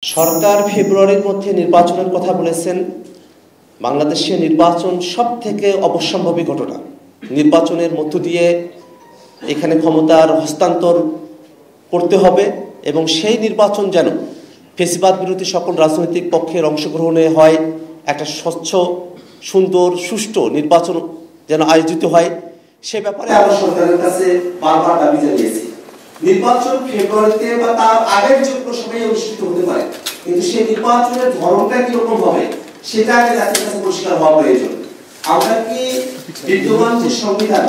সরকার ফেব্রুয়ারির মধ্যে নির্বাচনের কথা বলেছেন। বাংলাদেশে নির্বাচন সবথেকে অবশ্যম্ভাবী ঘটনা। নির্বাচনের মধ্য দিয়ে এখানে ক্ষমতার হস্তান্তর করতে হবে এবং সেই নির্বাচন যেন ফ্যাসিবাদ বিরোধী সকল রাজনৈতিক পক্ষের অংশগ্রহণে হয়, একটা স্বচ্ছ সুন্দর সুষ্ঠু নির্বাচন যেন আয়োজিত হয়, সে ব্যাপারে আমরা সরকারের কাছে বারবার দাবি জানিয়েছি। নির্বাচন ফেব্রুয়ারিতে বা তার আগের যে কোনো সময় অনুষ্ঠিত হতে পারে, কিন্তু সেই নির্বাচনের ধরনটা কিরকম হবে সেটা আগে জাতির কাছে পরিষ্কার হওয়া প্রয়োজন। আমরা কি বিদ্যমান যে সংবিধান,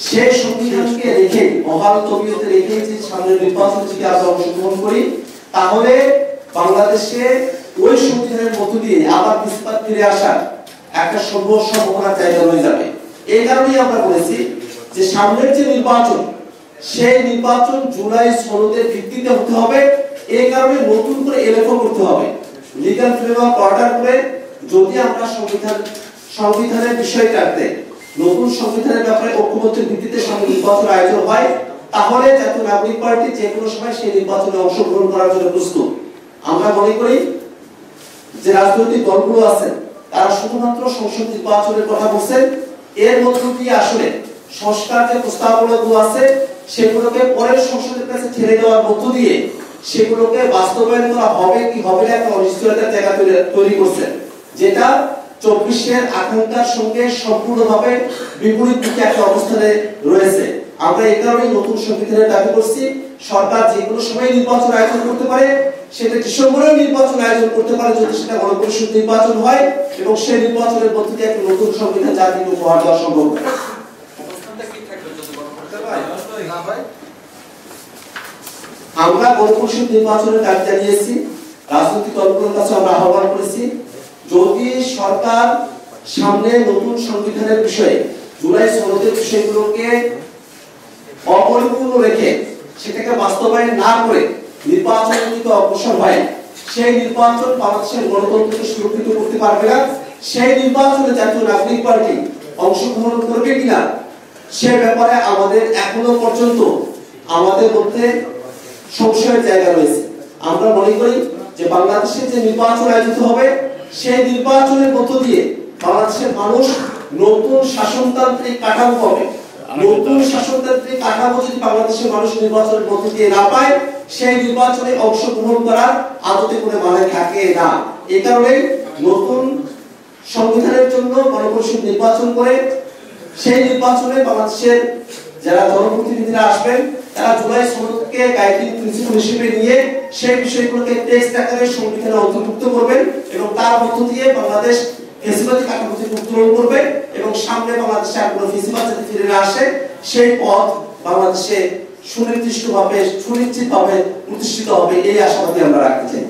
সেই সংবিধানকে রেখে বহাল তবিয়তে রেখে যে সামনের নির্বাচন যদি আমরা অংশগ্রহণ করি, তাহলে বাংলাদেশে ওই সংবিধানের মধ্য দিয়ে আবার ফ্যাসিবাদ ফিরে আসার একটা সম্ভাবনার জায়গা রয়ে যাবে। এই কারণেই আমরা বলেছি যে সামনের যে নির্বাচন, সেই নির্বাচন জুলাই সনদের ভিত্তিতে হতে হবে। এই কারণে নতুন করে এলএফও করতে হবে, লিগ্যাল ফ্রেমওয়ার্ক অর্ডার করে। যদি আমরা সংবিধানের বিষয়টাতে নতুন সংবিধানের ব্যাপারে ঐক্যমত্যের ভিত্তিতে সামনে নির্বাচন আয়োজন হয়, তাহলে জাতীয় নাগরিক পার্টি যে কোনো সময় সেই নির্বাচনে অংশগ্রহণ করার জন্য প্রস্তুত। আমরা মনে করি যে রাজনৈতিক দলগুলো আছেন, তারা শুধুমাত্র সংসদ নির্বাচনের কথা বলছেন। এর মধ্য দিয়ে আসলে সংস্কার যে প্রস্তাবনাগুলো আছে, সেগুলোকে পরের সংসদের কাছে ঠেলে দেওয়ার মধ্য দিয়ে সেগুলোকে বাস্তবায়ন করা হবে কি হবে না একটা অনিশ্চয়তার জায়গা তৈরি করছেন, যেটা 24-এর আকাঙ্ক্ষার সঙ্গে সম্পূর্ণভাবে বিপরীত দিকে একটা অবস্থানে রয়েছে। আমরা এই কারণেই নতুন সংবিধানের দাবি করছি। সরকার যে কোনো সময় নির্বাচন আয়োজন করতে পারে, সেটা ডিসেম্বরেও নির্বাচন আয়োজন করতে পারে যদি সেটা গণপরিষদ নির্বাচন হয়, এবং সেই নির্বাচনের মধ্য দিয়ে একটা নতুন সংবিধান জাতিকে উপহার দেওয়া সম্ভব হয়। আমরা গণপরিষদ নির্বাচনের দাবি জানিয়েছি, রাজনৈতিক দলগুলোর কাছে আমরা আহ্বান করেছি, যদি সরকার সামনে নতুন সংবিধানের বিষয়ে জুলাই সনদের বিষয়গুলোকে অপরিপূর্ণ রেখে সেটাকে বাস্তবায়ন না করে নির্বাচনের দিকে অগ্রসর হয়, সেই নির্বাচন বাংলাদেশের গণতন্ত্রকে সুরক্ষিত করতে পারবে না। সেই নির্বাচনে জাতীয় নাগরিক পার্টি অংশগ্রহণ করবে কিনা সে ব্যাপারে আমাদের এখনো পর্যন্ত আমাদের মধ্যে সংশয়ের জায়গা রয়েছে। আমরা মনে করি যে বাংলাদেশে যে নির্বাচন আয়োজিত হবে, সেই নির্বাচনের মধ্য দিয়ে বাংলাদেশের মানুষ নতুন শাসনতান্ত্রিক কাঠামো পাবে। নতুন শাসনতান্ত্রিক কাঠামো যদি বাংলাদেশের মানুষ নির্বাচনের মধ্য দিয়ে না পায়, সেই নির্বাচনে অংশগ্রহণ করার আদতে কোনো মানে থাকে না। এই কারণে নতুন সংবিধানের জন্য গণপরিষদ নির্বাচন করে সেই নির্বাচনে বাংলাদেশের যারা জনপ্রতিনিধিরা আসবেন, তারা জুলাই সনদকে গাইডিং প্রিন্সিপাল হিসেবে নিয়ে সেই বিষয়গুলোকে টেক্সট আকারে সংবিধানে অন্তর্ভুক্ত করবেন, এবং তার মধ্য দিয়ে বাংলাদেশ ফ্যাসিবাদী কাঠামো থেকে উত্তরণ করবে, এবং সামনে বাংলাদেশে আর কোনো ফ্যাসিবাদ যাতে ফিরে না আসে সেই পথ বাংলাদেশে সুনির্দিষ্টভাবে সুনিশ্চিতভাবে প্রতিষ্ঠিত হবে। এই আশাবাদী আমরা রাখতে চাই।